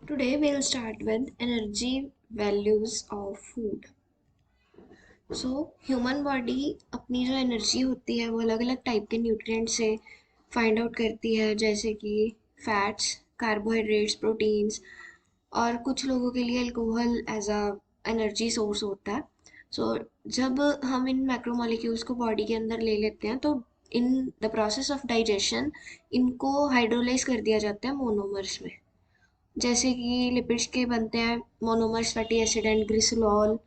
Today we'll start with energy values of food. Human body अपनी जो energy होती है वो अलग अलग टाइप के न्यूट्रिएंट से फाइंड आउट करती है, जैसे कि फैट्स, कार्बोहाइड्रेट्स, प्रोटीन्स, और कुछ लोगों के लिए alcohol as a energy source होता है। जब हम इन मैक्रोमोलिक्यूल्स को बॉडी के अंदर ले लेते हैं तो in the process of digestion इनको हाइड्रोलाइज कर दिया जाता है मोनोमर्स में। जैसे कि लिपिड्स के बनते हैं monomers fatty acid and glycerol,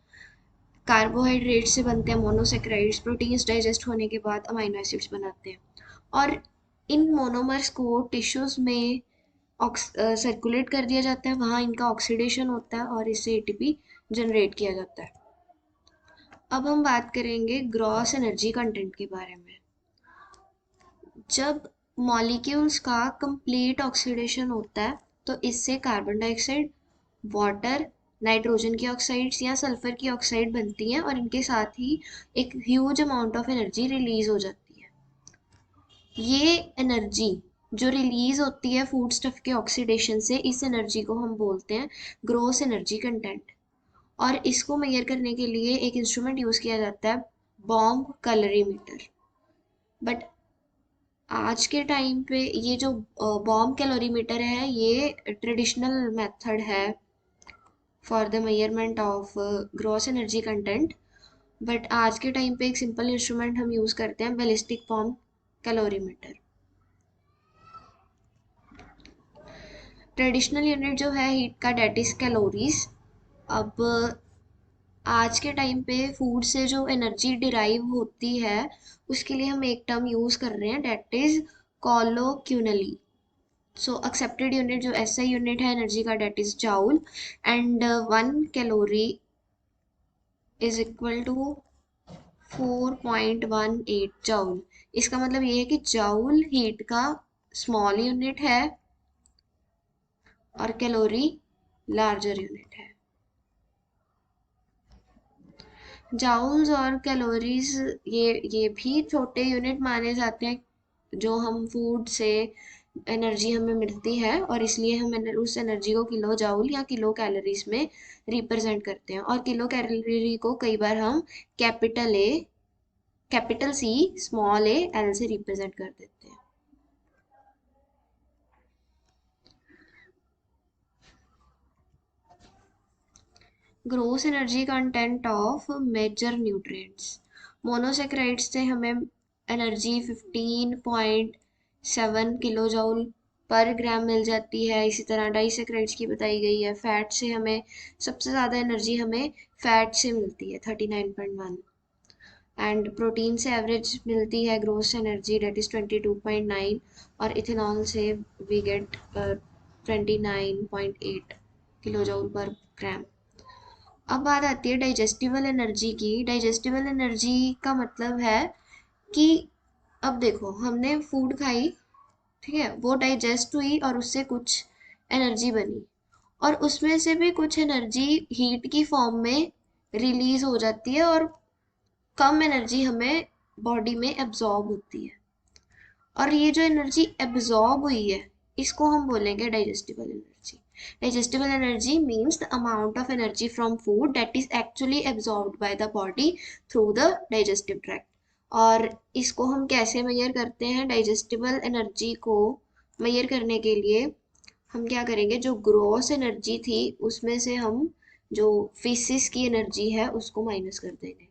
carbohydrate से बनते हैं मोनोसेक्राइड्स, प्रोटीन्स डाइजेस्ट होने के बाद अमीनो एसिड्स बनाते हैं। और इन मोनोमर्स को टिश्यूज में सर्कुलेट कर दिया जाता है, वहाँ इनका ऑक्सीडेशन होता है और इससे एटीपी जनरेट किया जाता है। अब हम बात करेंगे ग्रॉस एनर्जी कंटेंट के बारे में। जब मॉलिक्यूल्स का कंप्लीट ऑक्सीडेशन होता है तो इससे कार्बन डाइऑक्साइड, वाटर, नाइट्रोजन की ऑक्साइड्स या सल्फर की ऑक्साइड बनती हैं और इनके साथ ही एक huge amount of energy release हो जाती है। ये एनर्जी जो रिलीज होती है फूड स्टफ के ऑक्सीडेशन से, इस एनर्जी को हम बोलते हैं ग्रॉस एनर्जी कंटेंट। और इसको मेजर करने के लिए एक इंस्ट्रूमेंट यूज किया जाता है, बॉम्ब कैलोरीमीटर। बट आज के टाइम पे ये जो बॉम्ब कैलोरीमीटर है ये ट्रेडिशनल मेथड है for the measurement of gross energy content. But आज के टाइम पे एक सिंपल इंस्ट्रूमेंट हम यूज़ करते हैं, ballistic bomb calorimeter. Traditional unit जो है हीट का, डेट इज कैलोरीज। अब आज के टाइम पे फूड से जो एनर्जी डिराइव होती है उसके लिए हम एक टर्म यूज़ कर रहे हैं, that is colloquially. Accepted unit जो एसआई यूनिट है एनर्जी का, that is joule, and 1 calorie is equal to 4.18 joule. इसका मतलब ये है कि जाउल हीट का स्मॉल यूनिट है और कैलोरी लार्जर यूनिट है। जाउल्स और कैलोरीज ये भी छोटे यूनिट माने जाते हैं जो हम फूड से एनर्जी हमें मिलती है, और इसलिए हम उस एनर्जी को किलो जाउल या किलो कैलोरीज में रिप्रेजेंट करते हैं। और किलो कैलोरी को कई बार हम capital A, capital C, small A, L से रिप्रेजेंट कर देते हैं। Gross energy content of major nutrients. Monosaccharides से हमें एनर्जी 15.7 किलो जूल पर ग्राम मिल जाती है। इसी तरह डाइसेक्राइड्स की बताई गई है। फैट से हमें सबसे ज़्यादा एनर्जी हमें फैट से मिलती है 39.1, एंड प्रोटीन से एवरेज मिलती है ग्रोस एनर्जी, डेट इज़ 22.9, और इथेनॉल से we get 29.8 kilo joule per ग्राम। अब बात आती है डाइजेस्टिबल एनर्जी की। डाइजेस्टिबल एनर्जी का मतलब है कि अब देखो, हमने फूड खाई, ठीक है, वो डाइजेस्ट हुई और उससे कुछ एनर्जी बनी, और उसमें से भी कुछ एनर्जी हीट की फॉर्म में रिलीज हो जाती है और कम एनर्जी हमें बॉडी में एब्जॉर्ब होती है। और ये जो एनर्जी एब्जॉर्ब हुई है इसको हम बोलेंगे digestible energy. Digestible energy means the amount of energy from food that is actually absorbed by the body through the digestive tract. और इसको हम कैसे मेजर करते हैं? डाइजेस्टिबल एनर्जी को मेजर करने के लिए हम क्या करेंगे, जो ग्रॉस एनर्जी थी उसमें से हम जो फीसिस की एनर्जी है उसको माइनस कर देंगे।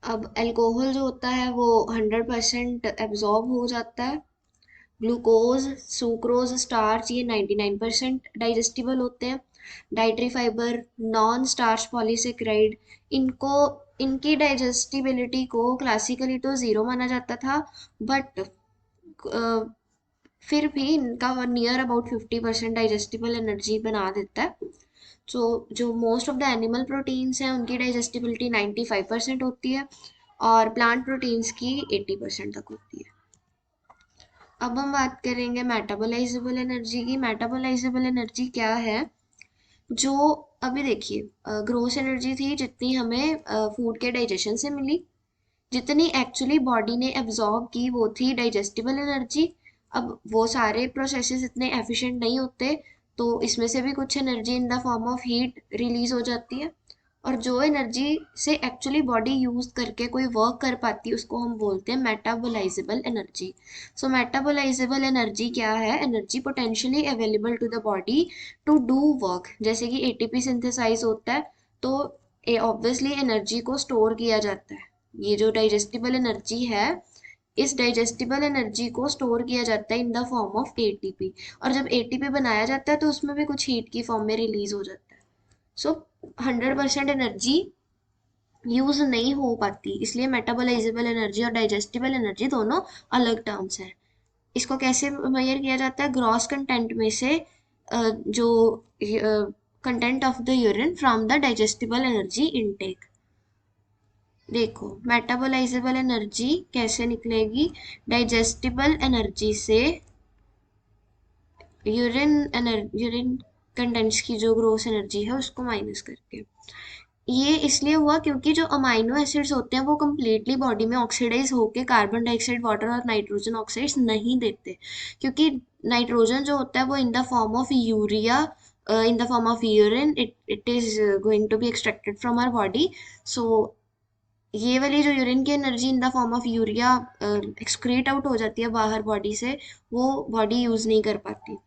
अब अल्कोहल जो होता है वो 100% एब्जॉर्ब हो जाता है। ग्लूकोज, सुक्रोज, स्टार्च, ये 99% डाइजेस्टिबल होते हैं। Dietary fibre, non starch polysaccharide, इनको इनकी डाइजेस्टिबिलिटी को क्लासिकली तो ज़ीरो माना जाता था, बट फिर भी इनका नियर अबाउट 50% डाइजेस्टिबल एनर्जी बना देता है। जो most of the animal proteins हैं उनकी डाइजेस्टिबिलिटी 95% होती है और प्लांट प्रोटीन्स की 80% तक होती है। अब हम बात करेंगे मेटाबोलाइजेबल एनर्जी की। मेटाबोलाइजेबल एनर्जी क्या है? जो अभी देखिए, ग्रोस एनर्जी थी जितनी हमें फूड के डाइजेशन से मिली, जितनी एक्चुअली बॉडी ने एब्जॉर्ब की वो थी डाइजेस्टिबल एनर्जी, अब वो सारे प्रोसेसेस इतने एफिशिएंट नहीं होते, तो इसमें से भी कुछ energy in the form of heat release हो जाती है। और जो एनर्जी से एक्चुअली बॉडी यूज करके कोई वर्क कर पाती है उसको हम बोलते हैं मेटाबोलाइजेबल एनर्जी। सो मेटाबोलाइजेबल एनर्जी क्या है? Energy potentially available to the body to do work. जैसे कि एटीपी सिंथेसाइज होता है, तो ऑब्वियसली एनर्जी को स्टोर किया जाता है। ये जो डाइजेस्टिबल एनर्जी है, इस डाइजेस्टिबल एनर्जी को स्टोर किया जाता है इन द फॉर्म ऑफ एटीपी। और जब एटीपी बनाया जाता है तो उसमें भी कुछ हीट की फॉर्म में रिलीज हो जाता है। सो 100% एनर्जी यूज नहीं हो पाती, इसलिए मेटाबोलाइजेबल एनर्जी और डाइजेस्टिबल एनर्जी दोनों अलग टर्म्स हैं। इसको कैसे मेजर किया जाता है? ग्रॉस कंटेंट में से जो content of the urine from the digestible energy intake. देखो मेटाबोलाइजेबल एनर्जी कैसे निकलेगी? डाइजेस्टिबल एनर्जी से यूरिन कंटेंट्स की जो ग्रोस एनर्जी है उसको माइनस करके। ये इसलिए हुआ क्योंकि जो अमाइनो एसिड्स होते हैं वो कम्प्लीटली बॉडी में ऑक्सीडाइज होके कार्बन डाइऑक्साइड, वाटर और नाइट्रोजन ऑक्साइड्स नहीं देते। क्योंकि नाइट्रोजन जो होता है वो in the form of urea, in the form of urine, it is going to be extracted from our body. So ये वाली जो यूरिन की energy in the form of urea excrete out हो जाती है बाहर बॉडी से, वो बॉडी यूज नहीं कर पाती।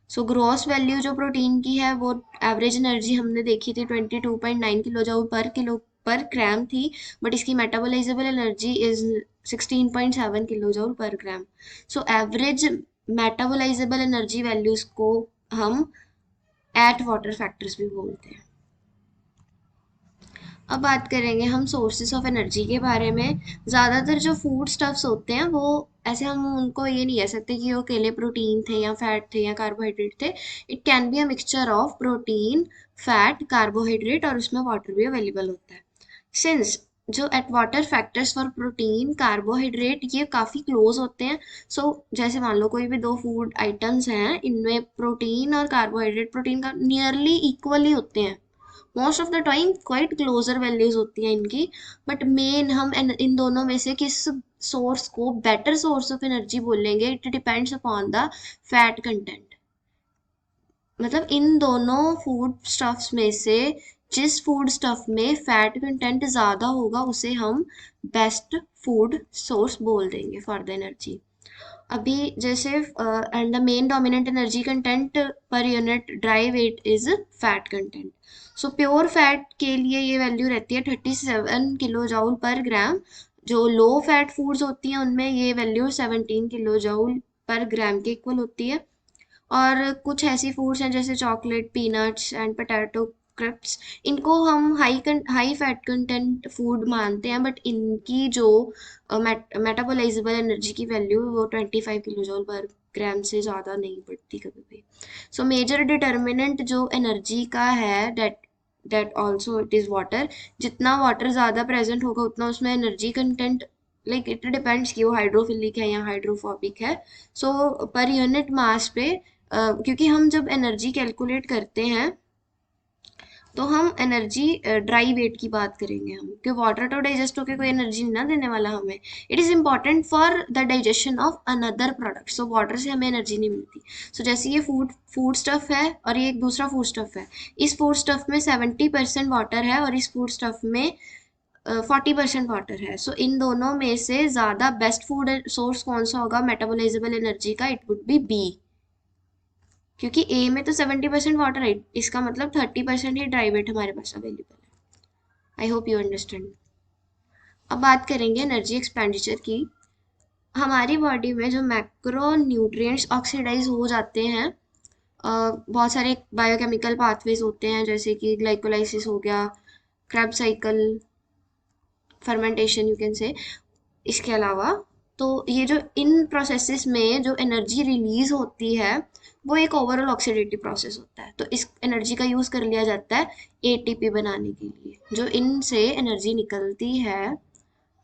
सो ग्रॉस वैल्यू जो प्रोटीन की है वो एवरेज एनर्जी हमने देखी थी 22.9 किलो जूल पर किलो पर ग्राम थी। बट इसकी metabolisable energy is 16.7 kilo joule per gram. So average metabolisable energy values को हम एट वाटर फैक्टर्स भी बोलते हैं। अब बात करेंगे हम सोर्सेस ऑफ एनर्जी के बारे में। ज़्यादातर जो फूड स्टफ्स होते हैं वो ऐसे हम उनको ये नहीं कह सकते कि वो अकेले प्रोटीन थे या फैट थे या कार्बोहाइड्रेट थे। It can be a mixture of protein, fat, carbohydrate और उसमें वाटर भी अवेलेबल होता है। सिंस जो Atwater factors for protein, carbohydrate ये काफ़ी क्लोज होते हैं। सो जैसे मान लो कोई भी दो फूड आइटम्स हैं, इनमें प्रोटीन और कार्बोहाइड्रेट प्रोटीन का नियरली इक्वली होते हैं। Most of the time quite closer values होती हैं इनकी। बट मेन हम इन दोनों में से किस सोर्स को बेटर सोर्स ऑफ एनर्जी बोलेंगे, it depends upon the fat content. मतलब इन दोनों फूड स्टफ्स में से जिस फूड स्टफ में फैट कंटेंट ज़्यादा होगा उसे हम बेस्ट फूड सोर्स बोल देंगे फॉर द एनर्जी। अभी जैसे and the main dominant energy content per unit dry weight is fat content. So pure fat के लिए ये वैल्यू रहती है 37 किलो जूल पर ग्राम। जो लो फैट फूड्स होती हैं उनमें ये वैल्यू 17 किलो जूल पर ग्राम के इक्वल होती है। और कुछ ऐसी फूड्स हैं जैसे chocolate, peanuts and potato crisps, इनको हम हाई फैट कंटेंट फूड मानते हैं। बट इनकी जो मेटाबोलाइजेबल एनर्जी की वैल्यू वो 25 किलो जूल पर ग्राम से ज़्यादा नहीं बढ़ती कभी भी। सो मेजर डिटर्मिनेंट जो एनर्जी का है, that also it is water. जितना वाटर ज़्यादा प्रेजेंट होगा उतना उसमें energy content, like it depends कि वो हाइड्रोफिलिक है या हाइड्रोफोबिक है। सो पर यूनिट मास पे क्योंकि हम जब एनर्जी कैलकुलेट करते हैं तो हम एनर्जी ड्राई वेट की बात करेंगे हम, क्योंकि वाटर तो डाइजेस्ट होकर कोई एनर्जी नहीं ना देने वाला हमें। It is important for the digestion of another product. So water से हमें एनर्जी नहीं मिलती। सो जैसे ये फूड स्टफ है और ये एक दूसरा फूड स्टफ है। इस फूड स्टफ में 70% वाटर है और इस फूड स्टफ में 40% वाटर है। सो इन दोनों में से ज़्यादा बेस्ट फूड सोर्स कौन सा होगा मेटाबोलाइजेबल एनर्जी का? It would be B. क्योंकि ए में तो 70% वाटर है, इसका मतलब 30% ही ड्राई वेट हमारे पास अवेलेबल है। I hope you understand. अब बात करेंगे एनर्जी एक्सपेंडिचर की। हमारी बॉडी में जो मैक्रो न्यूट्रिएंट्स ऑक्सीडाइज हो जाते हैं, बहुत सारे बायोकेमिकल पाथवेज होते हैं जैसे कि ग्लाइकोलाइसिस हो गया, Krebs cycle, fermentation you can say. इसके अलावा तो ये जो इन प्रोसेसेस में जो एनर्जी रिलीज होती है वो एक ओवरऑल ऑक्सीडेटिव प्रोसेस होता है। तो इस एनर्जी का यूज़ कर लिया जाता है एटीपी बनाने के लिए। जो इनसे एनर्जी निकलती है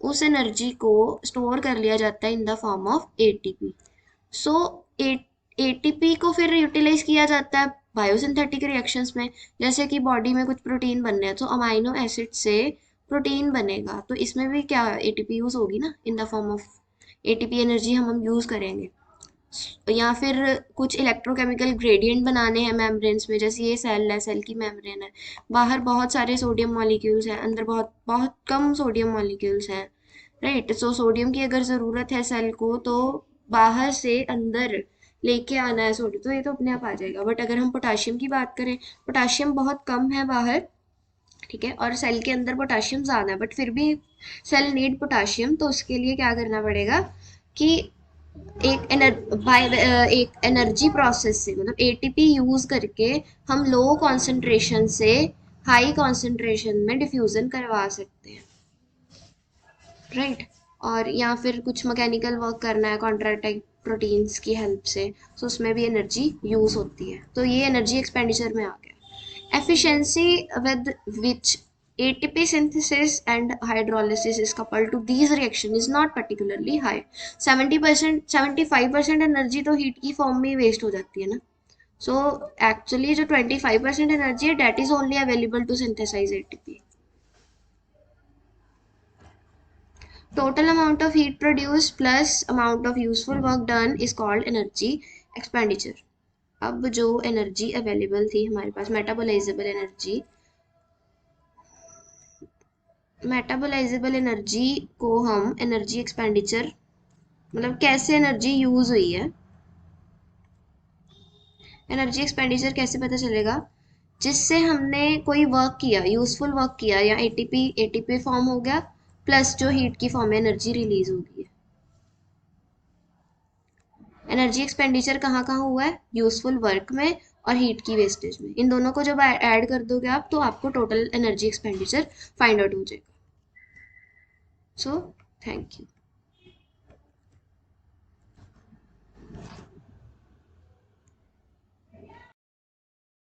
उस एनर्जी को स्टोर कर लिया जाता है इन the form of ATP. So ATP को फिर यूटिलाइज किया जाता है बायोसिंथेटिक रिएक्शंस में। जैसे कि बॉडी में कुछ प्रोटीन बनने हैं तो अमाइनो एसिड से प्रोटीन बनेगा, तो इसमें भी क्या एटीपी यूज होगी ना इन the form of ATP energy हम यूज करेंगे। या फिर कुछ इलेक्ट्रोकेमिकल ग्रेडियंट बनाने हैं मेम्ब्रेन्स में, जैसे ये सेल है, सेल की मेम्ब्रेन है, बाहर बहुत सारे सोडियम मॉलिक्यूल्स हैं, अंदर बहुत बहुत कम सोडियम मॉलिक्यूल्स हैं, राइट। सो सोडियम की अगर ज़रूरत है सेल को, तो बाहर से अंदर लेके आना है सोडियम, तो ये तो अपने आप आ जाएगा। बट अगर हम पोटाशियम की बात करें, पोटाशियम बहुत कम है बाहर, ठीक है, और सेल के अंदर पोटाशियम ज़्यादा है, बट फिर भी सेल नीड पोटाशियम, तो उसके लिए क्या करना पड़ेगा कि एक एनर्जी प्रोसेस से, मतलब एटीपी यूज करके हम लो कॉन्सेंट्रेशन से हाई कॉन्सेंट्रेशन में डिफ्यूजन करवा सकते हैं, राइट। और या फिर कुछ मैकेनिकल वर्क करना है कॉन्ट्रैक्टाइल प्रोटीन्स की हेल्प से, तो उसमें भी एनर्जी यूज होती है, तो ये एनर्जी एक्सपेंडिचर में आ गया। efficiency with which ATP synthesis and hydrolysis is coupled to these reaction is not particularly high। 70% 75% energy तो हीट की फॉर्म में ही वेस्ट हो जाती है ना। सो एक्चुअली जो 25% एनर्जी है, that is only available to synthesize ATP. Total amount of heat produced plus amount of useful work done is called energy expenditure। अब जो एनर्जी अवेलेबल थी हमारे पास, मेटाबोलाइजेबल एनर्जी को हम एनर्जी एक्सपेंडिचर, मतलब कैसे एनर्जी यूज हुई है, एनर्जी एक्सपेंडिचर कैसे पता चलेगा, जिससे हमने कोई वर्क किया, यूजफुल वर्क किया, या एटीपी एटीपी फॉर्म हो गया, प्लस जो हीट की फॉर्म में एनर्जी रिलीज हो गई है। एनर्जी एक्सपेंडिचर कहाँ कहाँ हुआ है, यूजफुल वर्क में और हीट की वेस्टेज में। इन दोनों को जब ऐड कर दोगे आप, तो आपको total energy expenditure find out हो जाएगा। So thank you.